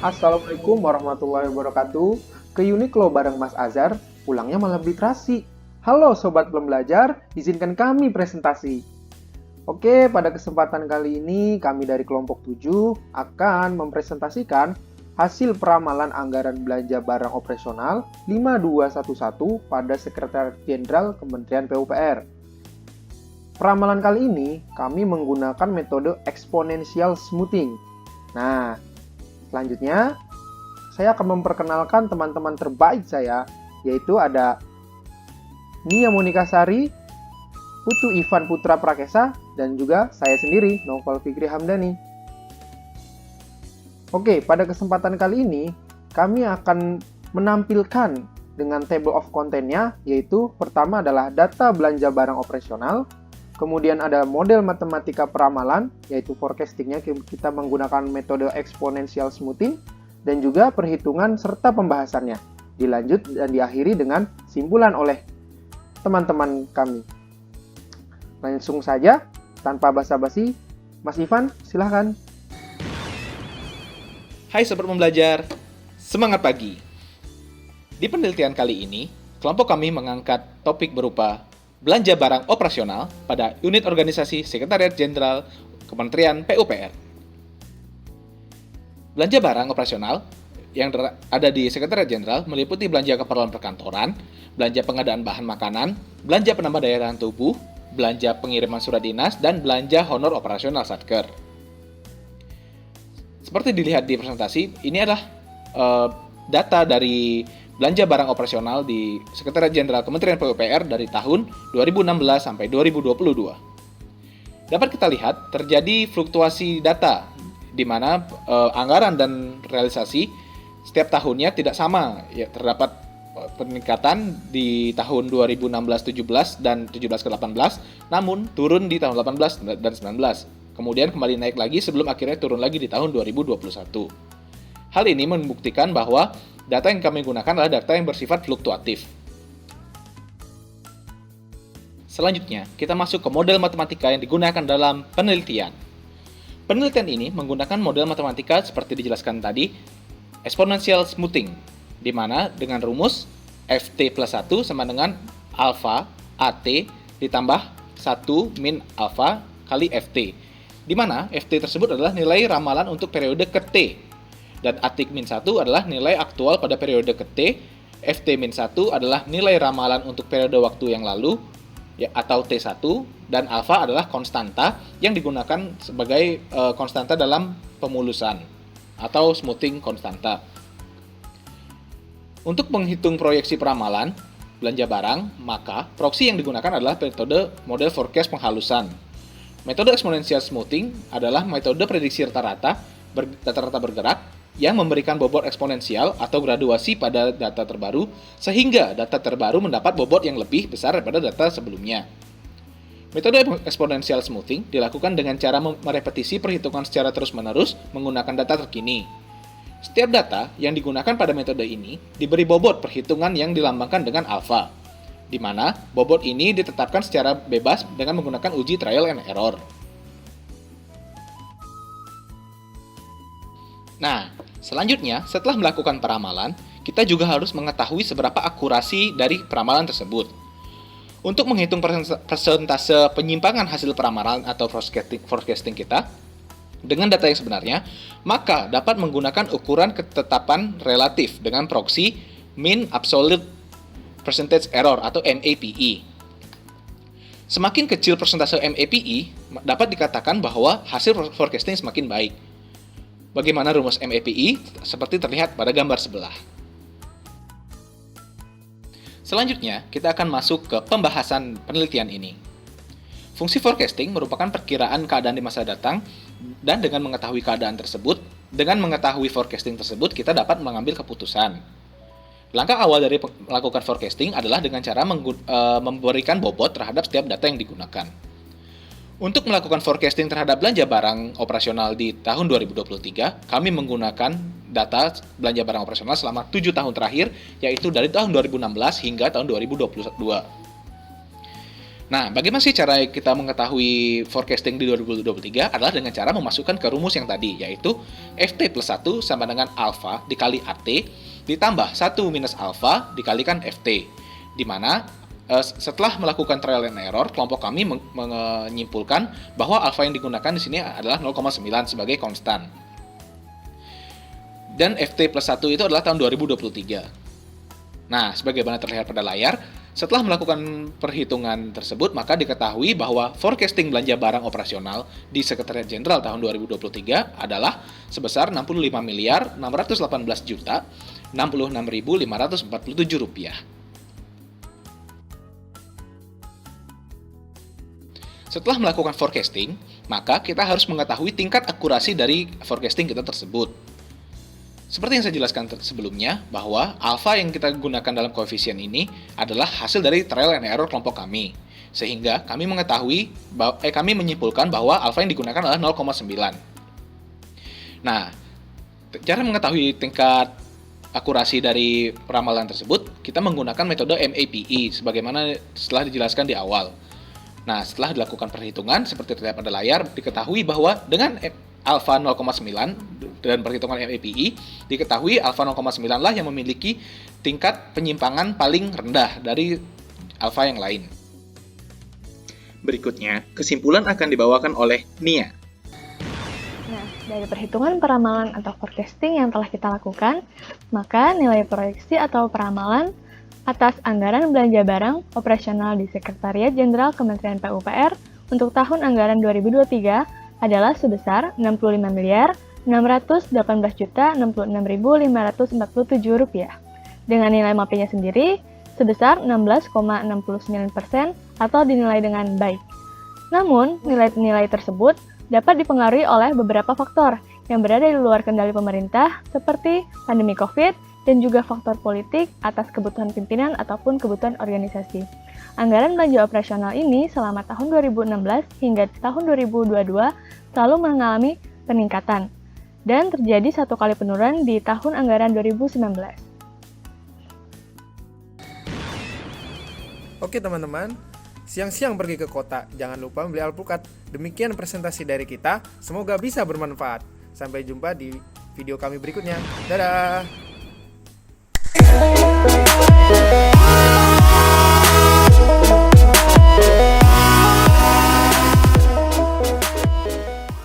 Assalamualaikum warahmatullahi wabarakatuh. Ke Uniqlo bareng Mas Azhar, pulangnya malah beli terasi. Halo Sobat Belum Belajar, izinkan kami presentasi. Oke, pada kesempatan kali ini kami dari kelompok 7 akan mempresentasikan hasil peramalan anggaran belanja barang operasional 5211 pada Sekretariat Jenderal Kementerian PUPR. Peramalan kali ini kami menggunakan metode exponential smoothing. Nah, selanjutnya saya akan memperkenalkan teman-teman terbaik saya, yaitu ada Nia Monika Sari, Putu Ivan Putra Prakesa, dan juga saya sendiri, Noval Fikri Hamdani. Oke, pada kesempatan kali ini, kami akan menampilkan dengan table of content-nya, yaitu pertama adalah data belanja barang operasional, kemudian ada model matematika peramalan, yaitu forecasting-nya kita menggunakan metode exponential smoothing, dan juga perhitungan serta pembahasannya. Dilanjut dan diakhiri dengan simpulan oleh teman-teman kami. Langsung saja, tanpa basa-basi, Mas Ivan, silahkan. Hai Sobat Pembelajar, semangat pagi! Di penelitian kali ini, kelompok kami mengangkat topik berupa belanja barang operasional pada unit organisasi Sekretariat Jenderal Kementerian PUPR. Belanja barang operasional yang ada di Sekretariat Jenderal meliputi belanja keperluan perkantoran, belanja pengadaan bahan makanan, belanja penambah daya tahan tubuh, belanja pengiriman surat dinas, dan belanja honor operasional Satker. Seperti dilihat di presentasi, ini adalah data dari belanja barang operasional di Sekretariat Jenderal Kementerian PUPR dari tahun 2016 sampai 2022. Dapat kita lihat terjadi fluktuasi data di mana anggaran dan realisasi setiap tahunnya tidak sama. Ya, terdapat peningkatan di tahun 2016-17 dan 17-18, namun turun di tahun 18 dan 19. Kemudian kembali naik lagi sebelum akhirnya turun lagi di tahun 2021. Hal ini membuktikan bahwa data yang kami gunakan adalah data yang bersifat fluktuatif. Selanjutnya, kita masuk ke model matematika yang digunakan dalam penelitian. Penelitian ini menggunakan model matematika seperti dijelaskan tadi, exponential smoothing, di mana dengan rumus Ft plus 1 sama dengan alpha AT ditambah 1 min alpha kali Ft, di mana Ft tersebut adalah nilai ramalan untuk periode ke T, dan AT min 1 adalah nilai aktual pada periode ke T, Ft min 1 adalah nilai ramalan untuk periode waktu yang lalu, ya, atau T1, dan alpha adalah konstanta yang digunakan sebagai konstanta dalam pemulusan atau smoothing konstanta. Untuk menghitung proyeksi peramalan belanja barang, maka proksi yang digunakan adalah metode model forecast penghalusan. Metode exponential smoothing adalah metode prediksi rata-rata bergerak yang memberikan bobot eksponensial atau graduasi pada data terbaru, sehingga data terbaru mendapat bobot yang lebih besar daripada data sebelumnya. Metode exponential smoothing dilakukan dengan cara merepetisi perhitungan secara terus-menerus menggunakan data terkini. Setiap data yang digunakan pada metode ini diberi bobot perhitungan yang dilambangkan dengan alpha, di mana bobot ini ditetapkan secara bebas dengan menggunakan uji trial and error. Nah, selanjutnya setelah melakukan peramalan, kita juga harus mengetahui seberapa akurasi dari peramalan tersebut. Untuk menghitung persentase penyimpangan hasil peramalan atau forecasting kita dengan data yang sebenarnya, maka dapat menggunakan ukuran ketetapan relatif dengan proksi mean absolute percentage error atau MAPE. Semakin kecil persentase MAPE, dapat dikatakan bahwa hasil forecasting semakin baik. Bagaimana rumus MAPE? Seperti terlihat pada gambar sebelah. Selanjutnya, kita akan masuk ke pembahasan penelitian ini. Fungsi forecasting merupakan perkiraan keadaan di masa datang, dan dengan mengetahui keadaan tersebut, dengan mengetahui forecasting tersebut, kita dapat mengambil keputusan. Langkah awal dari melakukan forecasting adalah dengan cara memberikan bobot terhadap setiap data yang digunakan. Untuk melakukan forecasting terhadap belanja barang operasional di tahun 2023, kami menggunakan data belanja barang operasional selama 7 tahun terakhir, yaitu dari tahun 2016 hingga tahun 2022. Nah, bagaimana sih cara kita mengetahui forecasting di 2023? Adalah dengan cara memasukkan ke rumus yang tadi, yaitu FT plus 1 sama dengan alpha dikali AT ditambah 1 minus alpha dikalikan FT. Di mana setelah melakukan trial and error, kelompok kami menyimpulkan bahwa alpha yang digunakan di sini adalah 0,9 sebagai konstan. Dan FT plus 1 itu adalah tahun 2023. Nah, sebagaimana terlihat pada layar, setelah melakukan perhitungan tersebut, maka diketahui bahwa forecasting belanja barang operasional di Sekretariat Jenderal tahun 2023 adalah sebesar 65 miliar 618 juta 66.547 rupiah. Setelah melakukan forecasting, maka kita harus mengetahui tingkat akurasi dari forecasting kita tersebut. Seperti yang saya jelaskan sebelumnya, bahwa alfa yang kita gunakan dalam koefisien ini adalah hasil dari trial and error kelompok kami. Sehingga kami menyimpulkan bahwa alfa yang digunakan adalah 0,9. Nah, cara mengetahui tingkat akurasi dari ramalan tersebut, kita menggunakan metode MAPE sebagaimana setelah dijelaskan di awal. Nah, setelah dilakukan perhitungan seperti terlihat pada layar, diketahui bahwa dengan alfa 0,9 dan perhitungan MAPE, diketahui alfa 0,9 lah yang memiliki tingkat penyimpangan paling rendah dari alfa yang lain. Berikutnya, kesimpulan akan dibawakan oleh Nia. Nah, dari perhitungan peramalan atau forecasting yang telah kita lakukan, maka nilai proyeksi atau peramalan atas anggaran belanja barang operasional di Sekretariat Jenderal Kementerian PUPR untuk tahun anggaran 2023 adalah sebesar 65 miliar 618 juta 66.547 rupiah. Dengan nilai MAPE-nya sendiri sebesar 16,69% atau dinilai dengan baik. Namun, nilai-nilai tersebut dapat dipengaruhi oleh beberapa faktor yang berada di luar kendali pemerintah seperti pandemi COVID dan juga faktor politik atas kebutuhan pimpinan ataupun kebutuhan organisasi. Anggaran belanja operasional ini selama tahun 2016 hingga tahun 2022 selalu mengalami peningkatan dan terjadi satu kali penurunan di tahun anggaran 2019. Oke teman-teman, siang-siang pergi ke kota, jangan lupa beli alpukat. Demikian presentasi dari kita, semoga bisa bermanfaat. Sampai jumpa di video kami berikutnya. Dadah!